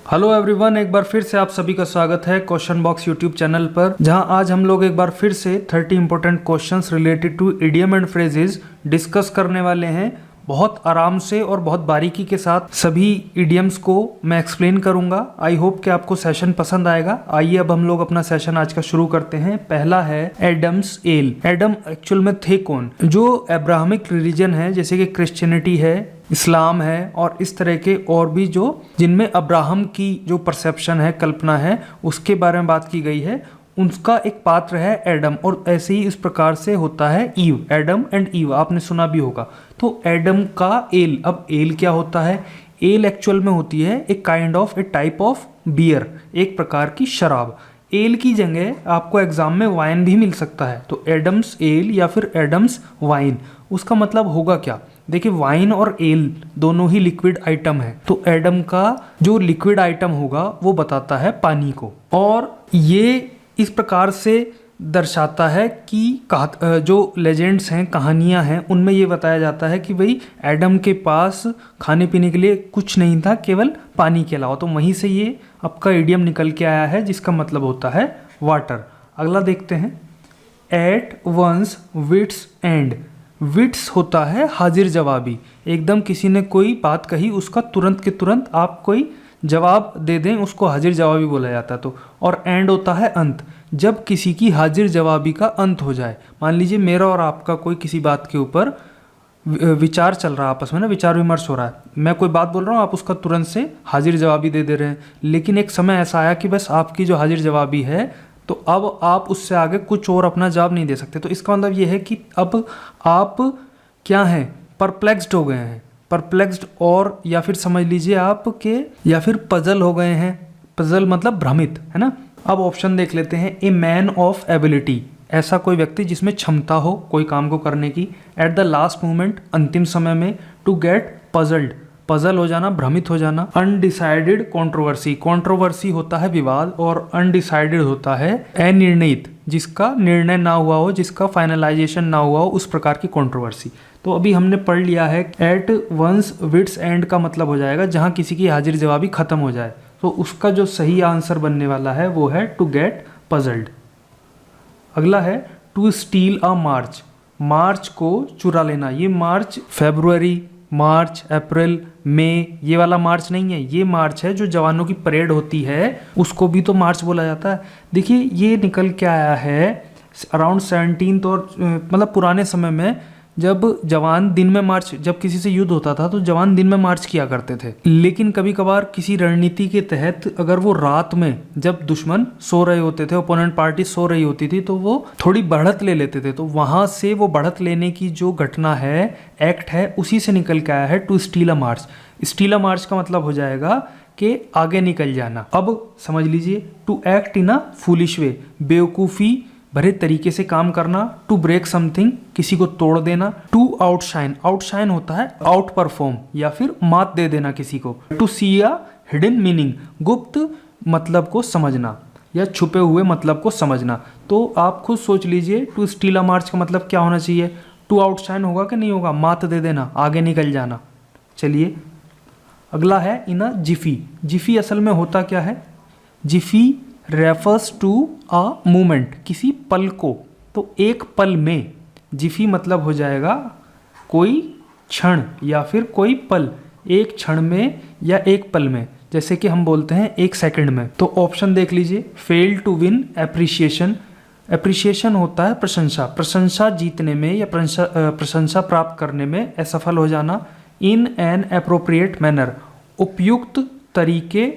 Hello everyone, एक बार फिर से आप सभी का स्वागत है क्वेश्चन बॉक्स यूट्यूब चैनल पर, जहां आज हम लोग एक बार फिर से 30 important questions related to idiom and phrases discuss करने वाले हैं। बहुत आराम से और बहुत बारीकी के साथ सभी इडियम्स को मैं एक्सप्लेन करूंगा। आई होप कि आपको सेशन पसंद आएगा। आइए अब हम लोग अपना सेशन आज का शुरू करते हैं। पहला है एडम्स एल। एडम एक्चुअल में थे कौन? जो अब्राहमिक रिलीजन है, जैसे कि क्रिश्चियनिटी है, इस्लाम है और इस तरह के और भी जो जिनमें अब्राहम की जो परसेप्शन है, कल्पना है, उसके बारे में बात की गई है, उनका एक पात्र है एडम। और ऐसे ही इस प्रकार से होता है ईव, एडम एंड ईव, आपने सुना भी होगा। तो एडम का एल, अब एल क्या होता है? एल एक्चुअल में होती है एक kind of a type of beer, एक प्रकार की शराब। एल की जगह आपको एग्जाम में वाइन भी मिल सकता है, तो एडम्स एल या फिर एडम्स वाइन, उसका मतलब होगा क्या? देखिए, वाइन और एल दोनों ही लिक्विड आइटम है, तो एडम का जो लिक्विड आइटम होगा वो बताता है पानी को। और ये इस प्रकार से दर्शाता है कि जो लेजेंड्स हैं, कहानियां हैं, उनमें ये बताया जाता है कि भाई एडम के पास खाने पीने के लिए कुछ नहीं था, केवल पानी के अलावा। तो वहीं से ये आपका इडियम निकल के आया है, जिसका मतलब होता है वाटर। अगला देखते हैं, at one's wits end. Wits होता है हाजिर जवाबी, एकदम किसी ने कोई बात कही, उसका तुरंत के तुरंत आप कोई जवाब दे दें, उसको हाजिर जवाबी बोला जाता है। तो और एंड होता है अंत, जब किसी की हाजिर जवाबी का अंत हो जाए। मान लीजिए मेरा और आपका कोई किसी बात के ऊपर विचार चल रहा है, आपस में ना विचार विमर्श हो रहा है, मैं कोई बात बोल रहा हूँ, आप उसका तुरंत से हाजिर जवाबी दे रहे हैं। लेकिन एक समय ऐसा आया कि बस आपकी जो हाजिर जवाबी है, तो अब आप उससे आगे कुछ और अपना जवाब नहीं दे सकते। तो इसका मतलब ये है कि अब आप क्या हैं, परप्लेक्स्ड हो गए हैं। परप्लेक्स्ड, और या फिर समझ लीजिए आप के, या फिर पजल हो गए हैं। पजल मतलब भ्रमित, है ना। अब ऑप्शन देख लेते हैं, ए मैन ऑफ एबिलिटी, ऐसा कोई व्यक्ति जिसमें क्षमता हो कोई काम को करने की। एट द लास्ट मोमेंट, अंतिम समय में। टू गेट पजल्ड, पजल हो जाना, भ्रमित हो जाना। अनडिसाइडेड कंट्रोवर्सी, कंट्रोवर्सी होता है विवाद, और अनडिसाइडेड होता है अनिर्णित, जिसका निर्णय ना हुआ हो, जिसका फाइनलाइजेशन ना हुआ हो, उस प्रकार की कंट्रोवर्सी। तो अभी हमने पढ़ लिया है एट वंस विट्स एंड का मतलब हो जाएगा जहां किसी की हाजिर जवाबी खत्म हो जाए। तो उसका जो सही आंसर बनने वाला है वो है टू गेट पजल्ड। अगला है टू स्टील अ मार्च, मार्च को चुरा लेना। ये मार्च फरवरी, मार्च, अप्रैल, मई, ये वाला मार्च नहीं है, ये मार्च है जो जवानों की परेड होती है, उसको भी तो मार्च बोला जाता है। देखिए, ये निकल के आया है अराउंड 17 और मतलब पुराने समय में, जब जवान दिन में मार्च, जब किसी से युद्ध होता था तो जवान दिन में मार्च किया करते थे। लेकिन कभी कभार किसी रणनीति के तहत अगर वो रात में, जब दुश्मन सो रहे होते थे, ओपोनेंट पार्टी सो रही होती थी, तो वो थोड़ी बढ़त ले लेते थे। तो वहां से वो बढ़त लेने की जो घटना है, एक्ट है, उसी से निकल के आया है to steal a march. Steal a march का मतलब हो जाएगा कि आगे निकल जाना। अब समझ लीजिए, to act in a foolish way, बेवकूफ़ी भरे तरीके से काम करना। टू ब्रेक समथिंग, किसी को तोड़ देना। टू आउटशाइन, आउटशाइन होता है आउट परफॉर्म या फिर मात दे देना किसी को। To see a hidden meaning, गुप्त मतलब को समझना या छुपे हुए मतलब को समझना। तो आप खुद सोच लीजिए, टू स्टील अ मार्च का मतलब क्या होना चाहिए? टू आउटशाइन होगा कि नहीं होगा? मात दे देना, आगे निकल जाना। चलिए, अगला है इन अ जिफी। जिफी असल में होता क्या है? Jiffy refers to a moment, किसी पल को। तो एक पल में, जिफी मतलब हो जाएगा कोई क्षण या फिर कोई पल, एक क्षण में या एक पल में। जैसे कि हम बोलते हैं एक सेकंड में। तो ऑप्शन देख लीजिए, fail to win appreciation. Appreciation होता है प्रशंसा, प्रशंसा जीतने में या प्रशंसा प्राप्त करने में असफल हो जाना। इन एन एप्रोप्रिएट मैनर, उपयुक्त तरीके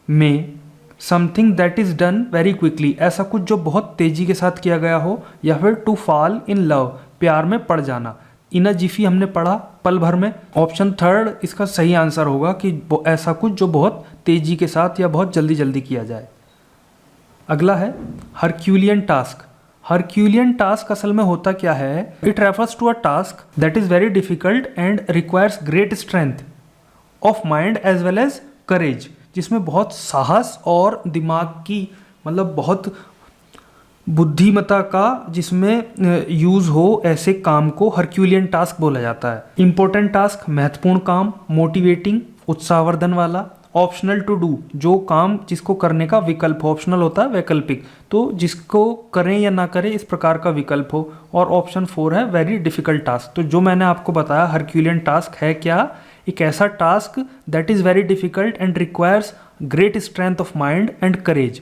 में। Something that is done very quickly, ऐसा कुछ जो बहुत तेजी के साथ किया गया हो। या फिर टू फॉल इन लव, प्यार में पड़ जाना। इन अ जिफी हमने पढ़ा पल भर में। ऑप्शन थर्ड इसका सही आंसर होगा कि ऐसा कुछ जो बहुत तेजी के साथ या बहुत जल्दी जल्दी किया जाए। अगला है हरक्यूलियन टास्क। हरक्यूलियन टास्क असल में होता क्या है? It refers to a task that is very difficult and requires great strength of mind as well as courage, जिसमें बहुत साहस और दिमाग की, मतलब बहुत बुद्धिमत्ता का जिसमें यूज हो, ऐसे काम को हरक्यूलियन टास्क बोला जाता है। इंपॉर्टेंट टास्क, महत्वपूर्ण काम, मोटिवेटिंग, उत्साहवर्धन वाला, ऑप्शनल टू डू, जो काम जिसको करने का विकल्प, ऑप्शनल होता है वैकल्पिक, तो जिसको करें या ना करें इस प्रकार का विकल्प हो। और ऑप्शन 4 है वेरी डिफिकल्ट टास्क। तो जो मैंने आपको बताया हरक्यूलियन टास्क है क्या, एक ऐसा task that is very difficult and requires great strength of mind and courage,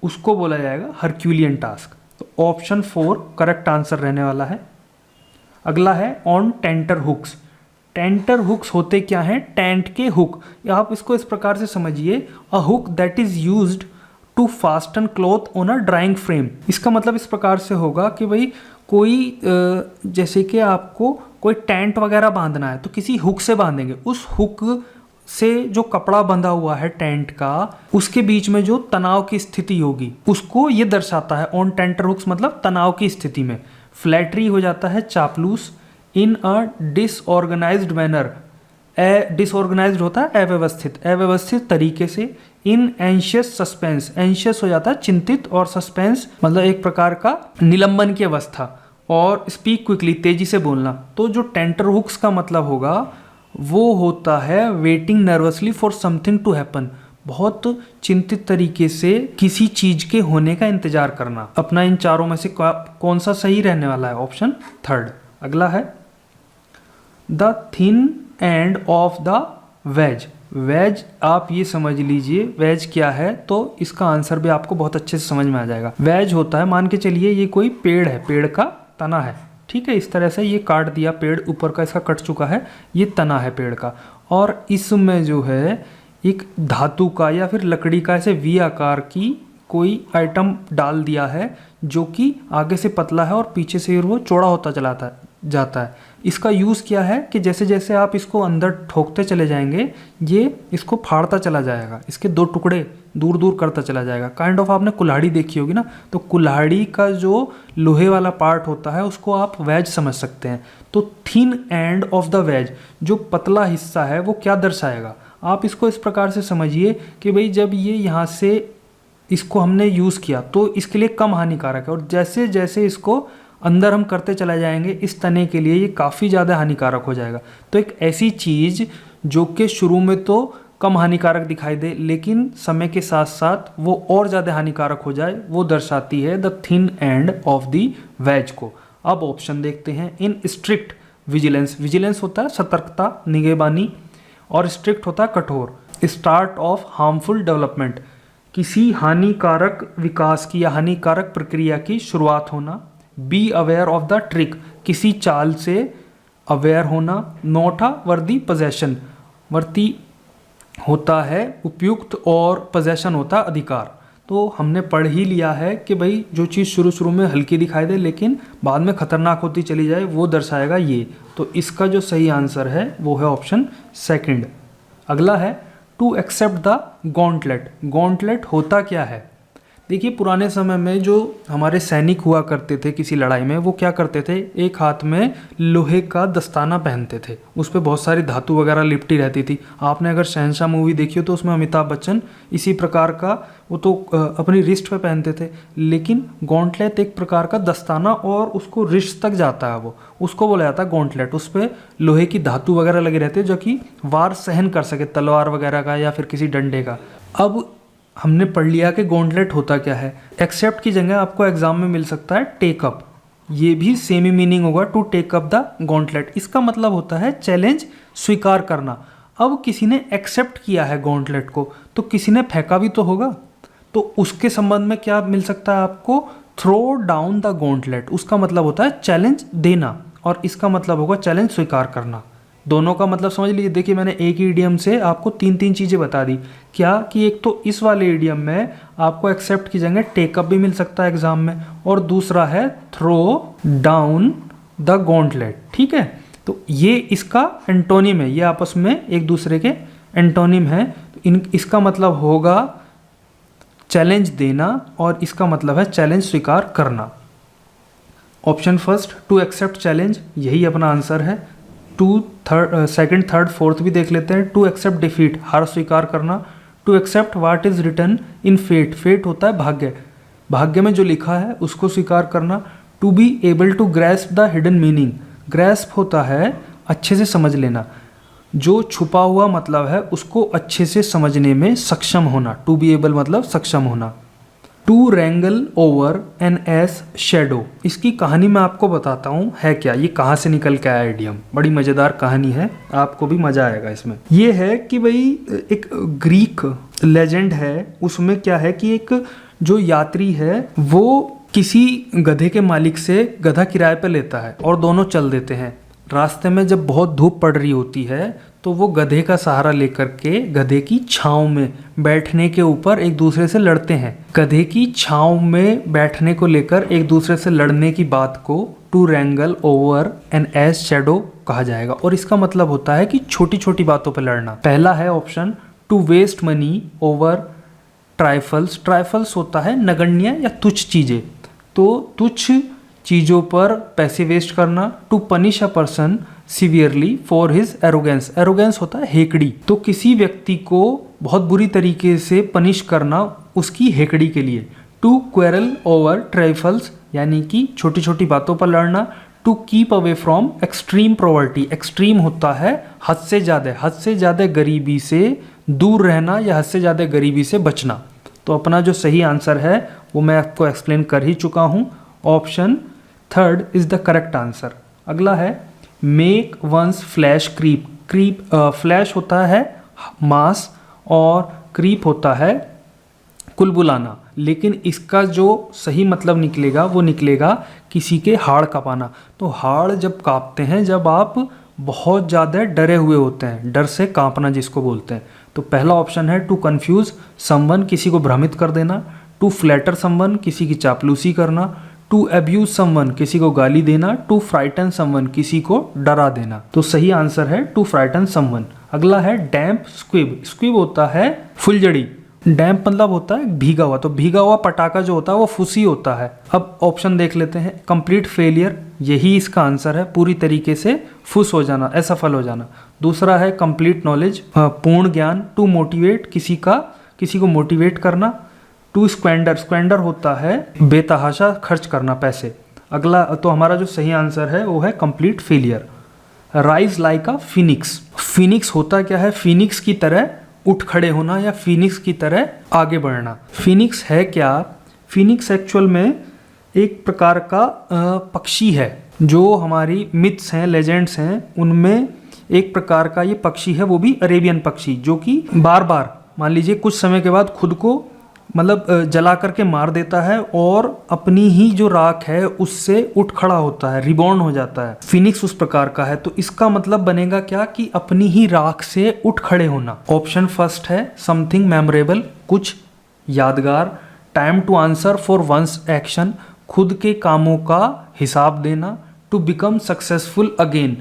उसको बोला जाएगा हरक्यूलियन टास्क। तो ऑप्शन 4 करेक्ट आंसर रहने वाला है। अगला है on tenterhooks. Tenterhooks होते क्या हैं? टेंट के हुक। आप इसको इस प्रकार से समझिए, a hook that is used to fasten cloth on a drying frame. इसका मतलब इस प्रकार से होगा कि भाई कोई जैसे कि आपको कोई टेंट वगैरह बांधना है तो किसी हुक से बांधेंगे, उस हुक से जो कपड़ा बंधा हुआ है टेंट का, उसके बीच में जो तनाव की स्थिति होगी उसको ये दर्शाता है। ऑन टेंटर हुक्स मतलब तनाव की स्थिति में। फ्लैटरी हो जाता है चापलूस। इन अ डिसऑर्गेनाइज्ड मैनर, डिसऑर्गेनाइज्ड होता है अव्यवस्थित, अव्यवस्थित तरीके से। इन एंशियस सस्पेंस, एंशियस हो जाता है चिंतित, और सस्पेंस मतलब एक प्रकार का निलंबन की अवस्था। और स्पीक क्विकली, तेजी से बोलना। तो जो टेंटर हुक्स का मतलब होगा वो होता है waiting nervously for something to happen, बहुत चिंतित तरीके से किसी चीज के होने का इंतजार करना। अपना इन चारों में से कौन सा सही रहने वाला है? ऑप्शन 3। अगला है the thin end of the wedge. Wedge आप ये समझ लीजिए वेज क्या है, तो इसका आंसर भी आपको बहुत अच्छे से समझ में आ जाएगा। वेज होता है, मान के चलिए ये कोई पेड़ है, पेड़ का तना है, ठीक है, इस तरह से ये काट दिया, पेड़ ऊपर का इसका कट चुका है, ये तना है पेड़ का, और इसमें जो है एक धातु का या फिर लकड़ी का ऐसे वी आकार की कोई आइटम डाल दिया है जो कि आगे से पतला है और पीछे से वो चौड़ा होता जाता है। इसका यूज़ क्या है कि जैसे जैसे आप इसको अंदर ठोकते चले जाएंगे ये इसको फाड़ता चला जाएगा, इसके 2 टुकड़े दूर दूर करता चला जाएगा। काइंड ऑफ आपने कुल्हाड़ी देखी होगी ना, तो कुल्हाड़ी का जो लोहे वाला पार्ट होता है उसको आप वेज समझ सकते हैं। तो thin end of the veg, जो पतला हिस्सा है वो क्या दर्शाएगा? आप इसको इस प्रकार से समझिए कि भाई जब ये यहाँ से इसको हमने यूज़ किया तो इसके लिए कम हानिकारक है, और जैसे जैसे इसको अंदर हम करते चले जाएंगे इस तने के लिए ये काफ़ी ज़्यादा हानिकारक हो जाएगा। तो एक ऐसी चीज़ जो कि शुरू में तो कम हानिकारक दिखाई दे लेकिन समय के साथ साथ वो और ज़्यादा हानिकारक हो जाए, वो दर्शाती है the thin end of the veg को। अब ऑप्शन देखते हैं। इन स्ट्रिक्ट विजिलेंस, विजिलेंस होता है सतर्कता, निगहबानी, और स्ट्रिक्ट होता है कठोर। स्टार्ट ऑफ हार्मफुल डेवलपमेंट, किसी हानिकारक विकास की या हानिकारक प्रक्रिया की शुरुआत होना। Be aware of the trick, किसी चाल से अवेयर होना। नॉट अ वर्दी पोजेशन, वर्ती होता है उपयुक्त और पोजेशन होता है अधिकार। तो हमने पढ़ ही लिया है कि भाई जो चीज़ शुरू शुरू में हल्की दिखाई दे लेकिन बाद में खतरनाक होती चली जाए वो दर्शाएगा ये। तो इसका जो सही आंसर है वो है ऑप्शन 2। अगला है to accept the gauntlet. Gauntlet होता क्या है? देखिए पुराने समय में जो हमारे सैनिक हुआ करते थे किसी लड़ाई में, वो क्या करते थे, एक हाथ में लोहे का दस्ताना पहनते थे, उस पर बहुत सारी धातु वगैरह लिपटी रहती थी। आपने अगर शहंशाह मूवी देखी हो तो उसमें अमिताभ बच्चन इसी प्रकार का वो तो अपनी रिस्ट पे पहनते थे, लेकिन गॉन्टलेट एक प्रकार का दस्ताना और उसको रिस्ट तक जाता है, वो उसको बोला जाता है गॉन्टलेट। उस पर लोहे की धातु वगैरह लगी रहती है जो कि वार सहन कर सके, तलवार वगैरह का या फिर किसी डंडे का। अब हमने पढ़ लिया कि गॉन्टलेट होता क्या है। एक्सेप्ट की जगह आपको एग्जाम में मिल सकता है टेक अप, ये भी सेम ही मीनिंग होगा, to take up the gauntlet. इसका मतलब होता है चैलेंज स्वीकार करना। अब किसी ने एक्सेप्ट किया है गॉन्टलेट को तो किसी ने फेंका भी तो होगा, तो उसके संबंध में क्या मिल सकता है आपको, थ्रो डाउन द गॉन्टलेट। उसका मतलब होता है चैलेंज देना और इसका मतलब होगा चैलेंज स्वीकार करना। दोनों का मतलब समझ लीजिए। देखिए मैंने एक ही इडियम से आपको 3 चीज़ें बता दी। क्या कि एक तो इस वाले इडियम में आपको एक्सेप्ट की जगह टेकअप भी मिल सकता है एग्जाम में, और दूसरा है थ्रो डाउन द गॉन्टलेट। ठीक है, तो ये इसका एंटोनिम है, ये आपस में एक दूसरे के एंटोनिम है। तो इसका मतलब होगा चैलेंज देना और इसका मतलब है चैलेंज स्वीकार करना। Option first to accept challenge, यही अपना आंसर है। सेकंड, थर्ड, फोर्थ भी देख लेते हैं। टू एक्सेप्ट डिफीट, हार स्वीकार करना। To accept what is written in fate, fate होता है भाग्य, भाग्य में जो लिखा है उसको स्वीकार करना। To be able to grasp the hidden meaning, grasp होता है अच्छे से समझ लेना। जो छुपा हुआ मतलब है उसको अच्छे से समझने में सक्षम होना। टू बी एबल मतलब सक्षम होना। To wrangle over an ass shadow, इसकी कहानी मैं आपको बताता हूँ है क्या, ये कहाँ से निकल के आया इडियम। बड़ी मज़ेदार कहानी है, आपको भी मज़ा आएगा इसमें। ये है कि भाई एक ग्रीक लेजेंड है, उसमें क्या है कि एक जो यात्री है वो किसी गधे के मालिक से गधा किराए पे लेता है और दोनों चल देते हैं। रास्ते में जब बहुत धूप पड़ रही होती है तो वो गधे का सहारा लेकर के गधे की छांव में बैठने के ऊपर एक दूसरे से लड़ते हैं। गधे की छांव में बैठने को लेकर एक दूसरे से लड़ने की बात को to wrangle over an ass shadow कहा जाएगा। और इसका मतलब होता है कि छोटी छोटी बातों पर लड़ना। पहला है option to waste money over trifles. Trifles होता है नगण्य या तुच्छ चीजें, तो तुच्छ चीज़ों पर पैसे वेस्ट करना। To punish a person severely for his arrogance. Arrogance होता है हेकड़ी, तो किसी व्यक्ति को बहुत बुरी तरीके से पनिश करना उसकी हेकड़ी के लिए। टू क्वेरल ओवर ट्राइफल्स यानी कि छोटी छोटी बातों पर लड़ना। To keep away from extreme poverty. Extreme होता है हद से ज़्यादा गरीबी से दूर रहना या हद से ज़्यादा गरीबी से बचना। तो अपना जो सही आंसर है वो मैं आपको एक्सप्लेन कर ही चुका हूँ। Option third is the correct answer. अगला है make one's flesh creep. Creep flesh होता है मांस और क्रीप होता है कुलबुलाना, लेकिन इसका जो सही मतलब निकलेगा वो निकलेगा किसी के हाड़ कांपना। तो हाड़ जब कांपते हैं जब आप बहुत ज़्यादा डरे हुए होते हैं, डर से कांपना जिसको बोलते हैं। तो पहला ऑप्शन है टू कन्फ्यूज समवन, किसी को भ्रमित कर देना। टू फ्लैटर समवन, किसी की चापलूसी करना। टू अब्यूज समवन, किसी को गाली देना। टू फ्राइटन समवन, किसी को डरा देना। तो सही आंसर है टू फ्राइटन समवन। अगला है डैम्प स्क्विब। स्क्विब होता है फुलझड़ी, डैम्प मतलब होता है भीगा हुआ, तो भीगा हुआ पटाखा जो होता है वो फुसी होता है। अब ऑप्शन देख लेते हैं। कंप्लीट फेलियर, यही इसका आंसर है, पूरी तरीके से फुस हो जाना, असफल हो जाना। दूसरा है कंप्लीट नॉलेज, पूर्ण ज्ञान। टू मोटिवेट, किसी को मोटिवेट करना। टू स्क्वेंडर, स्क्वेंडर होता है बेतहाशा खर्च करना पैसे। अगला तो हमारा जो सही आंसर है वो है कंप्लीट फेलियर। राइज लाइक अ फिनिक्स। फिनिक्स होता क्या है, फिनिक्स की तरह उठ खड़े होना या फिनिक्स की तरह आगे बढ़ना। फिनिक्स है क्या, फिनिक्स एक्चुअल में एक प्रकार का पक्षी है। जो हमारी मिथ्स हैं, लेजेंड्स हैं, उनमें एक प्रकार का ये पक्षी है, वो भी अरेबियन पक्षी, जो कि बार बार मान लीजिए कुछ समय के बाद खुद को मतलब जला करके मार देता है और अपनी ही जो राख है उससे उठ खड़ा होता है, रिबॉर्न हो जाता है। फिनिक्स उस प्रकार का है, तो इसका मतलब बनेगा क्या कि अपनी ही राख से उठ खड़े होना। ऑप्शन फर्स्ट है समथिंग मेमोरेबल, कुछ यादगार। Time to answer for one's action, खुद के कामों का हिसाब देना। टू बिकम सक्सेसफुल अगेन,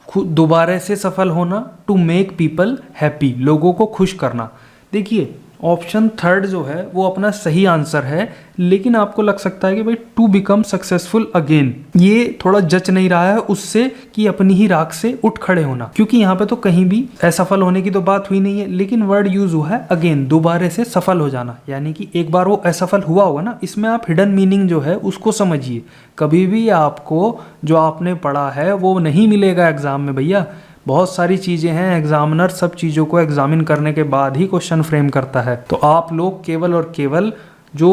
दोबारा से सफल होना। टू मेक पीपल हैप्पी, लोगों को खुश करना। देखिए ऑप्शन थर्ड जो है वो अपना सही आंसर है, लेकिन आपको लग सकता है कि भाई टू बिकम सक्सेसफुल अगेन ये थोड़ा जच नहीं रहा है उससे कि अपनी ही राख से उठ खड़े होना, क्योंकि यहाँ पे तो कहीं भी असफल होने की तो बात हुई नहीं है, लेकिन वर्ड यूज हुआ है अगेन, दोबारा से सफल हो जाना, यानी कि एक बार वो असफल हुआ होगा ना। इसमें आप हिडन मीनिंग जो है उसको समझिए। कभी भी आपको जो आपने पढ़ा है वो नहीं मिलेगा एग्जाम में भैया। बहुत सारी चीज़ें हैं, एग्जामिनर सब चीज़ों को एग्जामिन करने के बाद ही क्वेश्चन फ्रेम करता है। तो आप लोग केवल और केवल जो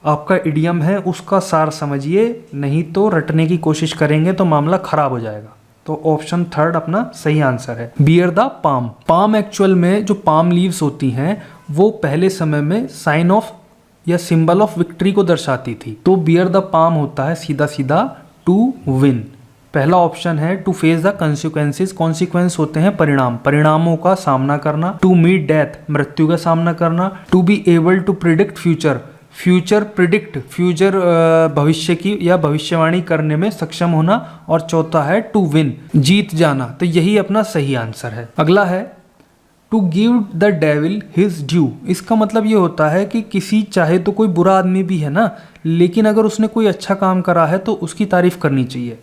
आपका इडियम है उसका सार समझिए, नहीं तो रटने की कोशिश करेंगे तो मामला खराब हो जाएगा। तो ऑप्शन थर्ड अपना सही आंसर है। Bear the palm. Palm actual में जो पाम लीव्स होती हैं वो पहले समय में साइन ऑफ या सिंबल ऑफ विक्ट्री को दर्शाती थी। तो बियर द पाम होता है सीधा सीधा टू विन। पहला ऑप्शन है to face the consequences. Consequence होते हैं परिणाम, परिणामों का सामना करना। टू मीट डेथ, मृत्यु का सामना करना। To be able to predict future, future predict, future भविष्य की या भविष्यवाणी करने में सक्षम होना। और चौथा है टू विन, जीत जाना। तो यही अपना सही आंसर है। अगला है to give the devil his due. इसका मतलब ये होता है कि किसी, चाहे तो कोई बुरा आदमी भी है ना, लेकिन अगर उसने कोई अच्छा काम करा है तो उसकी तारीफ करनी चाहिए।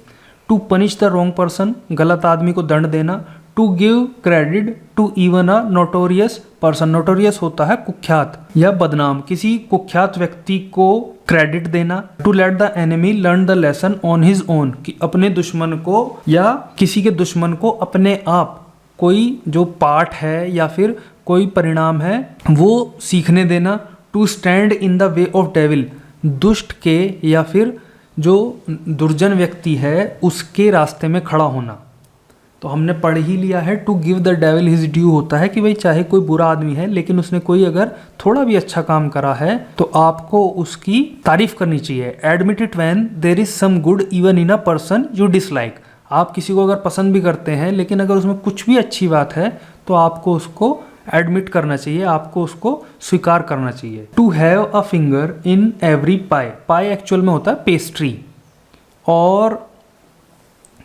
To punish the wrong person, गलत आदमी को दंड देना। To give credit to even a notorious person. Notorious होता है कुख्यात या बदनाम, किसी कुख्यात व्यक्ति को क्रेडिट देना। To let the enemy learn the lesson on his own, कि अपने दुश्मन को या किसी के दुश्मन को अपने आप कोई जो पाठ है या फिर कोई परिणाम है वो सीखने देना। To stand in the way of devil, दुष्ट के या फिर जो दुर्जन व्यक्ति है उसके रास्ते में खड़ा होना। तो हमने पढ़ ही लिया है to give the devil his due होता है कि भाई चाहे कोई बुरा आदमी है लेकिन उसने कोई अगर थोड़ा भी अच्छा काम करा है तो आपको उसकी तारीफ करनी चाहिए। Admit it when there is some good even in a person you dislike, आप किसी को अगर पसंद भी करते हैं लेकिन अगर उसमें कुछ भी अच्छी बात है तो आपको उसको एडमिट करना चाहिए, आपको उसको स्वीकार करना चाहिए। To have a finger in every pie, pie actual में होता है पेस्ट्री, और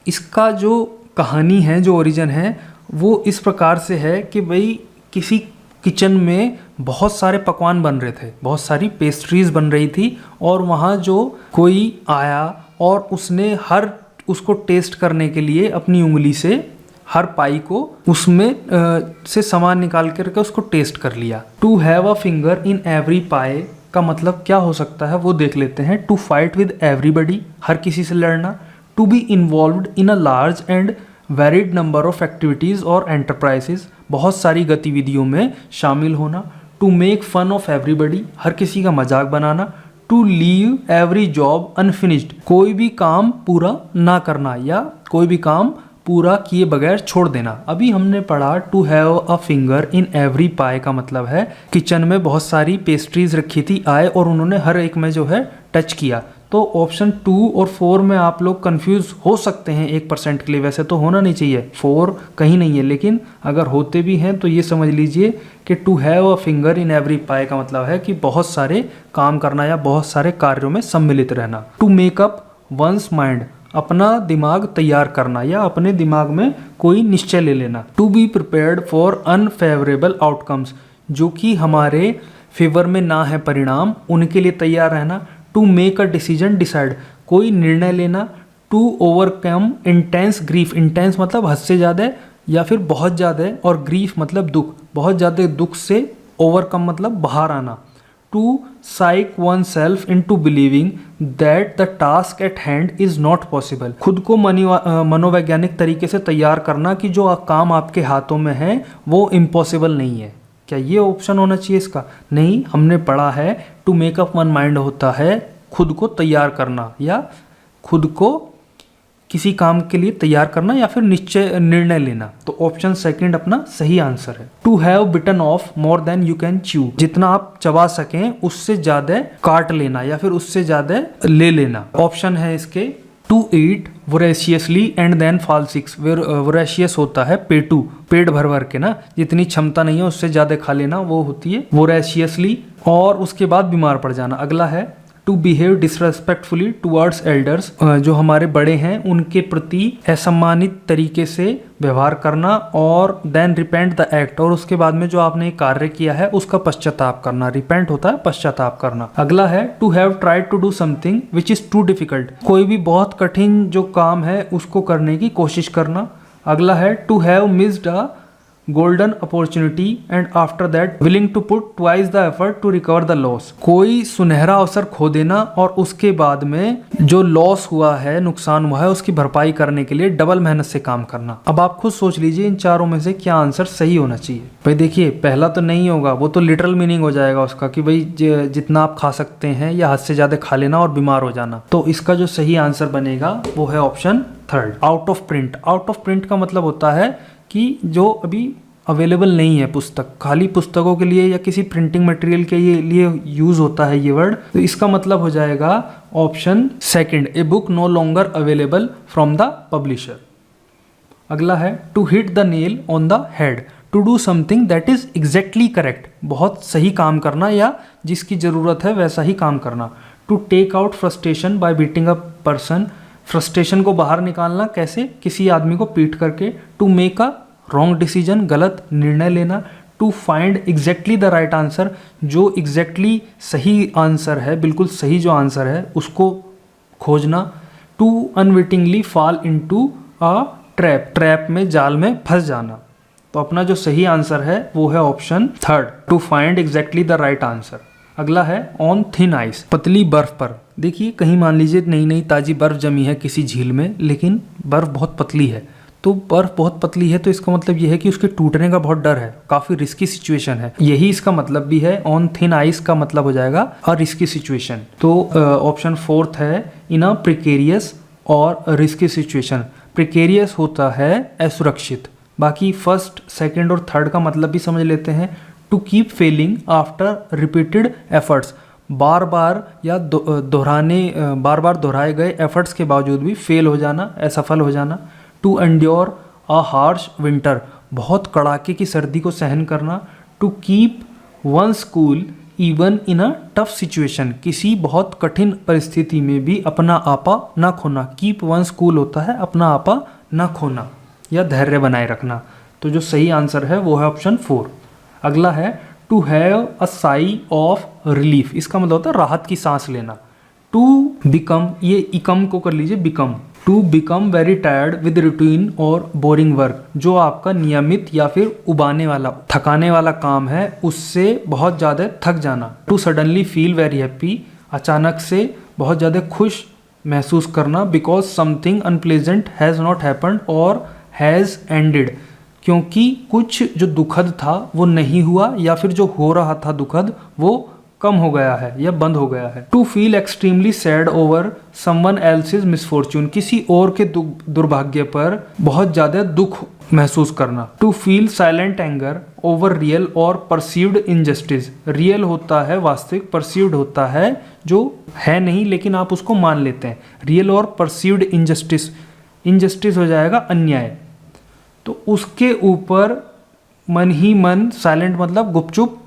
इसका जो कहानी है, जो ओरिजिन है वो इस प्रकार से है कि भाई किसी किचन में बहुत सारे पकवान बन रहे थे, बहुत सारी पेस्ट्रीज बन रही थी, और वहाँ जो कोई आया और उसने हर उसको टेस्ट करने के लिए अपनी उंगली से हर पाई को उसमें से सामान निकाल करके उसको टेस्ट कर लिया। To have a finger in every pie का मतलब क्या हो सकता है वो देख लेते हैं। टू फाइट विद एवरीबडी, हर किसी से लड़ना। To be involved in a large and varied number of activities और एंटरप्राइजेज, बहुत सारी गतिविधियों में शामिल होना। To make fun of everybody, हर किसी का मजाक बनाना। To leave every job unfinished, कोई भी काम पूरा ना करना या कोई भी काम पूरा किए बगैर छोड़ देना। अभी हमने पढ़ा to have a finger in every pie का मतलब है किचन में बहुत सारी पेस्ट्रीज रखी थी, आए और उन्होंने हर एक में जो है टच किया। तो ऑप्शन 2 और 4 में आप लोग कंफ्यूज हो सकते हैं 1% के लिए, वैसे तो होना नहीं चाहिए, 4 कहीं नहीं है, लेकिन अगर होते भी हैं तो ये समझ लीजिए कि to have a finger in every pie का मतलब है कि बहुत सारे काम करना या बहुत सारे कार्यों में सम्मिलित रहना। To make up one's mind, अपना दिमाग तैयार करना या अपने दिमाग में कोई निश्चय ले लेना। To be prepared for unfavourable outcomes, जो कि हमारे फेवर में ना है परिणाम, उनके लिए तैयार रहना। To make a decision decide, कोई निर्णय लेना। To overcome intense grief, intense मतलब हद से ज़्यादा या फिर बहुत ज़्यादा, और ग्रीफ मतलब दुख, बहुत ज़्यादा दुख से ओवरकम मतलब बाहर आना। To psych oneself into believing that the task at hand is not possible, खुद को मनोवैज्ञानिक तरीके से तैयार करना कि जो काम आपके हाथों में है वो इम्पॉसिबल नहीं है। क्या ये ऑप्शन होना चाहिए इसका? नहीं, हमने पढ़ा है to make up one mind होता है खुद को तैयार करना या खुद को किसी काम के लिए तैयार करना या फिर निर्णय लेना। तो ऑप्शन सेकंड अपना सही आंसर है। To have bitten off more than you can chew, जितना आप चबा सकें उससे ज्यादा काट लेना या फिर उससे ज्यादा ले लेना। ऑप्शन है इसके to eat voraciously and then fall sick, voracious होता है पेटू, पेट भर भर के ना, जितनी क्षमता नहीं है उससे ज्यादा खा लेना वो होती है वोरेशियसली, और उसके बाद बीमार पड़ जाना। अगला है to behave disrespectfully towards elders, जो हमारे बड़े हैं उनके प्रति असम्मानित तरीके से व्यवहार करना, और देन रिपेंट द एक्ट, और उसके बाद में जो आपने कार्य किया है उसका पश्चाताप करना। रिपेंट होता है पश्चाताप करना। अगला है to have tried to do something which is too difficult, कोई भी बहुत कठिन जो काम है उसको करने की कोशिश करना। अगला है to have missed a golden opportunity and after that willing to put twice the effort to recover the loss, कोई सुनहरा अवसर खो देना और उसके बाद में जो लॉस हुआ है, नुकसान हुआ है, उसकी भरपाई करने के लिए डबल मेहनत से काम करना। अब आप खुद सोच लीजिए इन चारों में से क्या आंसर सही होना चाहिए। भाई देखिए, पहला तो नहीं होगा, वो तो लिटरल मीनिंग हो जाएगा उसका कि भाई जितना आप खा सकते हैं या हद से ज्यादा खा लेना और बीमार हो जाना। तो इसका जो सही आंसर बनेगा वो है option 3, out of print. Out of print का मतलब होता है कि जो अभी अवेलेबल नहीं है पुस्तक, खाली पुस्तकों के लिए या किसी प्रिंटिंग मटेरियल के लिए यूज होता है ये वर्ड। तो इसका मतलब हो जाएगा option second, a book no longer available from the publisher. अगला है to hit the nail on the head, to do something that is exactly correct, बहुत सही काम करना या जिसकी जरूरत है वैसा ही काम करना। To take out frustration by beating a person, frustration को बाहर निकालना कैसे? किसी आदमी को पीट करके। To make a wrong decision, गलत निर्णय लेना। To find exactly the right answer, जो एग्जैक्टली सही आंसर है, बिल्कुल सही जो आंसर है उसको खोजना। To unwittingly fall into a trap, trap में, जाल में फंस जाना। तो अपना जो सही आंसर है वो है option 3, to find exactly the right answer. अगला है ऑन थिन आइस, पतली बर्फ पर। देखिए, कहीं मान लीजिए नई नई ताजी बर्फ जमी है किसी झील में, लेकिन बर्फ बहुत पतली है, तो बर्फ बहुत पतली है तो इसका मतलब ये है कि उसके टूटने का बहुत डर है, काफ़ी रिस्की सिचुएशन है, यही इसका मतलब भी है। ऑन थिन आइस का मतलब हो जाएगा अ रिस्की सिचुएशन। तो ऑप्शन फोर्थ है इन अ प्रिकेरियस और रिस्की सिचुएशन। प्रिकेरियस होता है असुरक्षित। बाकी फर्स्ट, सेकंड और थर्ड का मतलब भी समझ लेते हैं। To keep failing after repeated efforts, बार बार या बार बार दोहराए गए एफर्ट्स के बावजूद भी फेल हो जाना, असफल हो जाना। To endure a harsh winter, बहुत कड़ाके की सर्दी को सहन करना। To keep one's cool even in a tough situation, किसी बहुत कठिन परिस्थिति में भी अपना आपा ना खोना। कीप वंस कूल होता है अपना आपा ना खोना या धैर्य बनाए रखना। तो जो सही आंसर है वो है ऑप्शन 4। अगला है to have a sigh of relief, इसका मतलब होता है राहत की सांस लेना। टू बिकम, ये इकम को कर लीजिए become. To become very tired with routine और बोरिंग वर्क, जो आपका नियमित या फिर उबाने वाला, थकाने वाला काम है उससे बहुत ज़्यादा थक जाना। To suddenly feel very happy, अचानक से बहुत ज़्यादा खुश महसूस करना। Because something unpleasant has not happened और हैज़ एंडेड, क्योंकि कुछ जो दुखद था वो नहीं हुआ या फिर जो हो रहा था दुखद वो कम हो गया है या बंद हो गया है। To feel extremely sad over someone else's misfortune, किसी और के दुर्भाग्य पर बहुत ज्यादा दुख महसूस करना। To feel silent anger over real और परसीव्ड इनजस्टिस, रियल होता है वास्तविक, परसीव्ड होता है जो है नहीं लेकिन आप उसको मान लेते हैं। रियल और परसीव्ड इनजस्टिस, इनजस्टिस हो जाएगा अन्याय, तो उसके ऊपर मन ही मन, साइलेंट मतलब गुपचुप,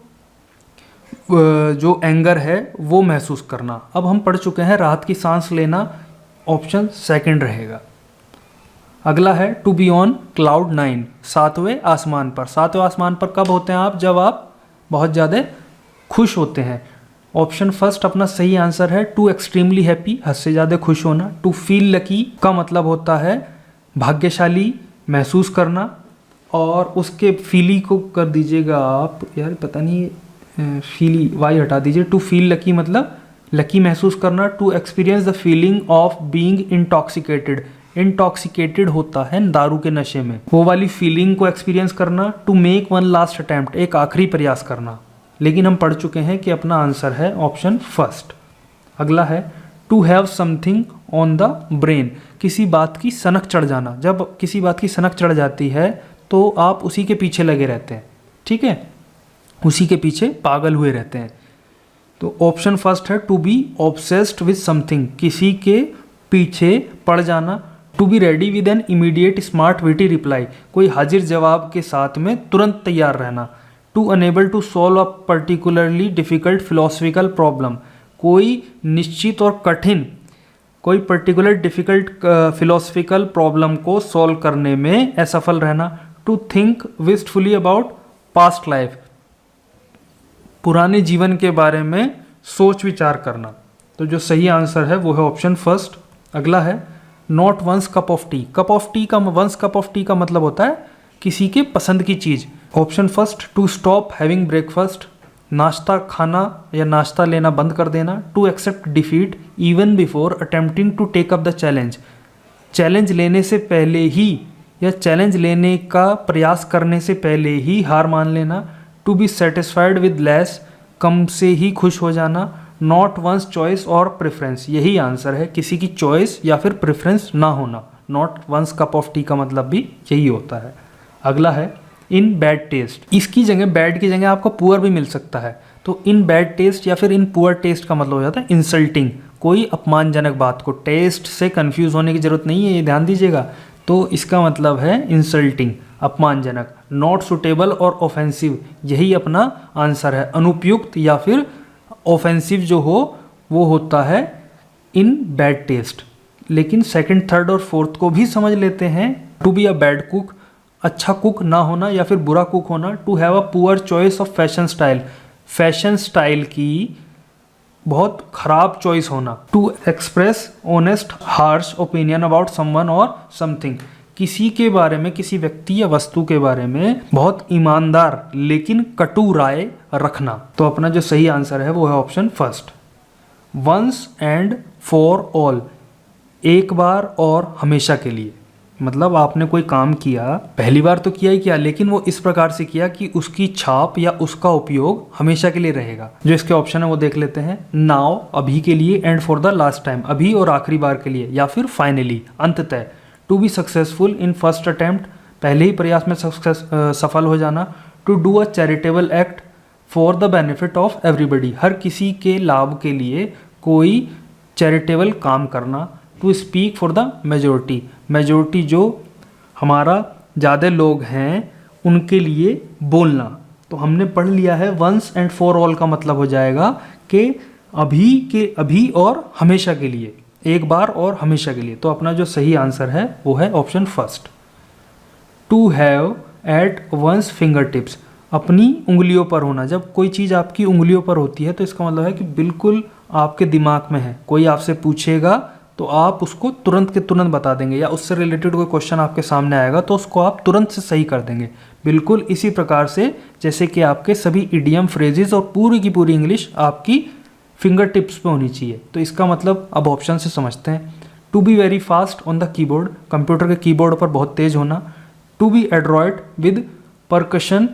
जो एंगर है वो महसूस करना। अब हम पढ़ चुके हैं राहत की सांस लेना, ऑप्शन सेकंड रहेगा। अगला है टू बी ऑन क्लाउड 9, सातवें आसमान पर। सातवें आसमान पर कब होते हैं आप? जब आप बहुत ज़्यादा खुश होते हैं। ऑप्शन फर्स्ट अपना सही आंसर है। टू एक्सट्रीमली हैप्पी, हद से ज़्यादा खुश होना। टू फील लकी का मतलब होता है भाग्यशाली महसूस करना, और उसके फीली को कर दीजिएगा आप, यार पता नहीं फीली वाई हटा दीजिए। टू फील लकी मतलब लकी महसूस करना। To experience the feeling of being intoxicated, intoxicated होता है दारू के नशे में, वो वाली फीलिंग को एक्सपीरियंस करना। To make one last attempt, एक आखिरी प्रयास करना। लेकिन हम पढ़ चुके हैं कि अपना आंसर है ऑप्शन फर्स्ट। अगला है to have something on the brain, किसी बात की सनक चढ़ जाना। जब किसी बात की सनक चढ़ जाती है तो आप उसी के पीछे लगे रहते हैं, ठीक है, उसी के पीछे पागल हुए रहते हैं। तो ऑप्शन फर्स्ट है to be obsessed with something, किसी के पीछे पड़ जाना। To be ready with an immediate smart witty reply, कोई हाजिर जवाब के साथ में तुरंत तैयार रहना। To unable to solve a particularly difficult philosophical problem, कोई निश्चित और कठिन, कोई पर्टिकुलर डिफिकल्ट फिलोसफिकल प्रॉब्लम को सॉल्व करने में असफल रहना। To think wistfully about past life, पुराने जीवन के बारे में सोच विचार करना। तो जो सही आंसर है वो है ऑप्शन फर्स्ट। अगला है not one's cup of tea. Cup of tea का, वंस कप ऑफ टी का मतलब होता है किसी के पसंद की चीज़। Option first to stop having breakfast, नाश्ता खाना या नाश्ता लेना बंद कर देना। To accept defeat even before attempting to take up the challenge, challenge लेने से पहले ही या चैलेंज लेने का प्रयास करने से पहले ही हार मान लेना। To be satisfied with less, कम से ही खुश हो जाना। नॉट वंस चॉइस और प्रेफरेंस, यही आंसर है, किसी की चॉइस या फिर प्रेफरेंस ना होना। Not one's cup of tea का मतलब भी यही होता है। अगला है इन बैड टेस्ट, इसकी जगह बैड की जगह आपको पुअर भी मिल सकता है। तो इन बैड टेस्ट या फिर इन पुअर टेस्ट का मतलब हो जाता है इंसल्टिंग, कोई अपमानजनक बात को। टेस्ट से कंफ्यूज होने की जरूरत नहीं है, ये ध्यान दीजिएगा। तो इसका मतलब है इंसल्टिंग, अपमानजनक। नॉट सुटेबल और ऑफेंसिव, यही अपना आंसर है। अनुपयुक्त या फिर ऑफेंसिव जो हो वो होता है इन बैड टेस्ट। लेकिन सेकंड, थर्ड और फोर्थ को भी समझ लेते हैं। To be a bad cook, अच्छा कुक ना होना या फिर बुरा कुक होना। To have a poor choice of fashion style, fashion style की बहुत खराब चॉइस होना। To express honest harsh opinion about someone और समथिंग, किसी के बारे में, किसी व्यक्ति या वस्तु के बारे में बहुत ईमानदार लेकिन कटु राय रखना। तो अपना जो सही आंसर है वो है option first. Once and for all, एक बार और हमेशा के लिए। मतलब आपने कोई काम किया, पहली बार तो किया ही किया, लेकिन वो इस प्रकार से किया कि उसकी छाप या उसका उपयोग हमेशा के लिए रहेगा। जो इसके ऑप्शन है वो देख लेते हैं। नाउ अभी के लिए, and for the last time अभी और आखिरी बार के लिए, या फिर फाइनली अंततः। To be successful in first attempt पहले ही प्रयास में सफल हो जाना। To do a charitable act for the benefit of everybody हर किसी के लाभ के लिए कोई चैरिटेबल काम करना। To speak for the majority majority जो हमारा ज़्यादा लोग हैं उनके लिए बोलना। तो हमने पढ़ लिया है वंस एंड फॉर ऑल का मतलब हो जाएगा कि अभी और हमेशा के लिए, एक बार और हमेशा के लिए। तो अपना जो सही आंसर है वो है option first. To have at one's fingertips अपनी उंगलियों पर होना। जब कोई चीज़ आपकी उंगलियों पर होती है तो इसका मतलब है कि बिल्कुल आपके दिमाग में है। कोई आपसे पूछेगा तो आप उसको तुरंत के तुरंत बता देंगे, या उससे रिलेटेड कोई क्वेश्चन आपके सामने आएगा तो उसको आप तुरंत से सही कर देंगे। बिल्कुल इसी प्रकार से जैसे कि आपके सभी इडियम फ्रेजेस और पूरी की पूरी इंग्लिश आपकी फिंगर टिप्स पे होनी चाहिए। तो इसका मतलब अब ऑप्शन से समझते हैं। To be very fast on the keyboard computer के कीबोर्ड पर बहुत तेज होना। To be adroit with percussion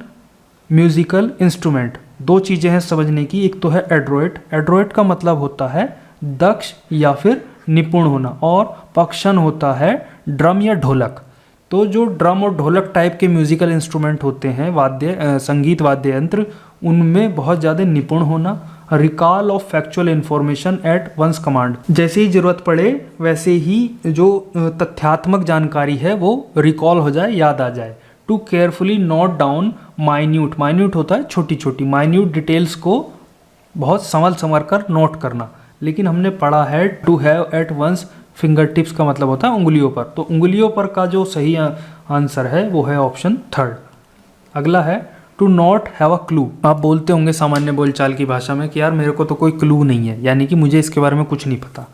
musical instrument. दो चीज़ें हैं समझने की, एक तो है एड्रॉयड। एड्रॉयड का मतलब होता है दक्ष या फिर निपुण होना, और पक्षन होता है ड्रम या ढोलक। तो जो ड्रम और ढोलक टाइप के म्यूजिकल इंस्ट्रूमेंट होते हैं, संगीत वाद्य यंत्र, उनमें बहुत ज़्यादा निपुण होना। Recall of factual information at one's command जैसे ही जरूरत पड़े वैसे ही जो तथ्यात्मक जानकारी है वो रिकॉल हो जाए, याद आ जाए। To carefully note down minute होता है छोटी छोटी, माइन्यूट डिटेल्स को बहुत संभल कर नोट करना। लेकिन हमने पढ़ा है to have at one's fingertips का मतलब होता है उंगलियों पर। तो उंगलियों पर का जो सही आंसर है वो है ऑप्शन थर्ड। अगला है to not have a clue. आप बोलते होंगे सामान्य बोलचाल की भाषा में कि यार मेरे को तो कोई क्लू नहीं है, यानी कि मुझे इसके बारे में कुछ नहीं पता।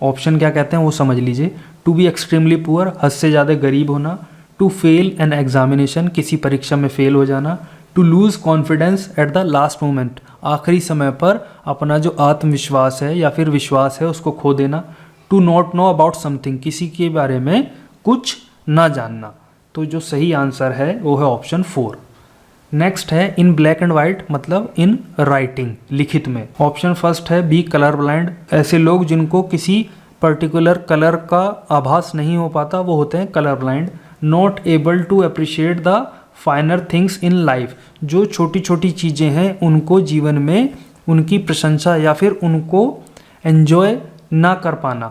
ऑप्शन क्या कहते हैं वो समझ लीजिए। टू बी एक्सट्रीमली पुअर हद से ज़्यादा गरीब होना। टू फेल एन एग्जामिनेशन किसी परीक्षा में फेल हो जाना। To lose confidence at the last moment आखिरी समय पर अपना जो आत्मविश्वास है या फिर विश्वास है उसको खो देना। To not know about something किसी के बारे में कुछ ना जानना। तो जो सही आंसर है वो है ऑप्शन 4। नेक्स्ट है इन ब्लैक एंड वाइट मतलब इन राइटिंग लिखित में। ऑप्शन फर्स्ट है बी कलर ब्लाइंड। ऐसे लोग जिनको किसी पर्टिकुलर कलर का आभास नहीं हो पाता वो होते हैं colour blind. Not able to appreciate the finer things in life जो छोटी छोटी चीज़ें हैं उनको जीवन में उनकी प्रशंसा या फिर उनको एंजॉय ना कर पाना।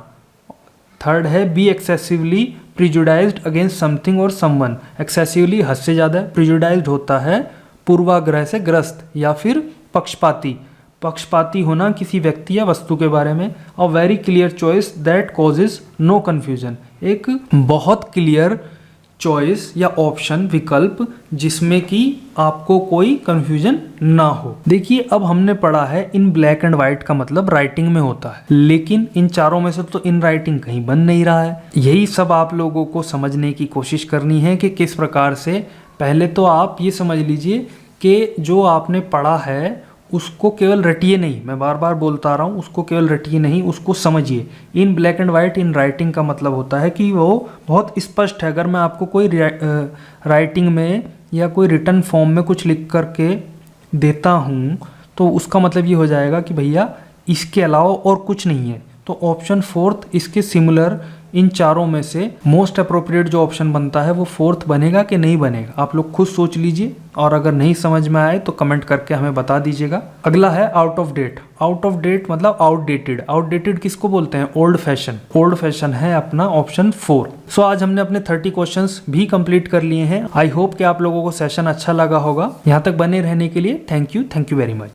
थर्ड है be excessively prejudiced against something और समवन। एक्सेसिवली हद से ज़्यादा, प्रिजुडाइज्ड होता है पूर्वाग्रह से ग्रस्त या फिर पक्षपाती होना किसी व्यक्ति या वस्तु के बारे में। और very clear choice that causes no confusion एक बहुत क्लियर चॉइस या ऑप्शन विकल्प जिसमें कि आपको कोई कंफ्यूजन ना हो। देखिए अब हमने पढ़ा है इन ब्लैक एंड व्हाइट का मतलब राइटिंग में होता है, लेकिन इन चारों में से तो इन राइटिंग कहीं बन नहीं रहा है। यही सब आप लोगों को समझने की कोशिश करनी है कि किस प्रकार से। पहले तो आप ये समझ लीजिए कि जो आपने पढ़ा है उसको केवल रटिए नहीं, मैं बार बार बोलता रहा हूँ, उसको केवल रटिए नहीं, उसको समझिए। In black and white in writing का मतलब होता है कि वो बहुत स्पष्ट है। अगर मैं आपको कोई राइटिंग में या कोई रिटर्न फॉर्म में कुछ लिख करके देता हूँ तो उसका मतलब ये हो जाएगा कि भैया इसके अलावा और कुछ नहीं है। तो ऑप्शन फोर्थ इसके सिमिलर इन चारों में से मोस्ट अप्रोप्रिएट जो ऑप्शन बनता है वो फोर्थ बनेगा कि नहीं बनेगा, आप लोग खुद सोच लीजिए। और अगर नहीं समझ में आए तो कमेंट करके हमें बता दीजिएगा। अगला है out of date. Out of date मतलब आउटडेटेड। आउटडेटेड किसको बोलते हैं? Old fashion. ओल्ड फैशन है अपना ऑप्शन 4। सो आज हमने अपने 30 क्वेश्चंस भी कंप्लीट कर लिए हैं। आई होप कि आप लोगों को सेशन अच्छा लगा होगा। यहाँ तक बने रहने के लिए थैंक यू वेरी मच।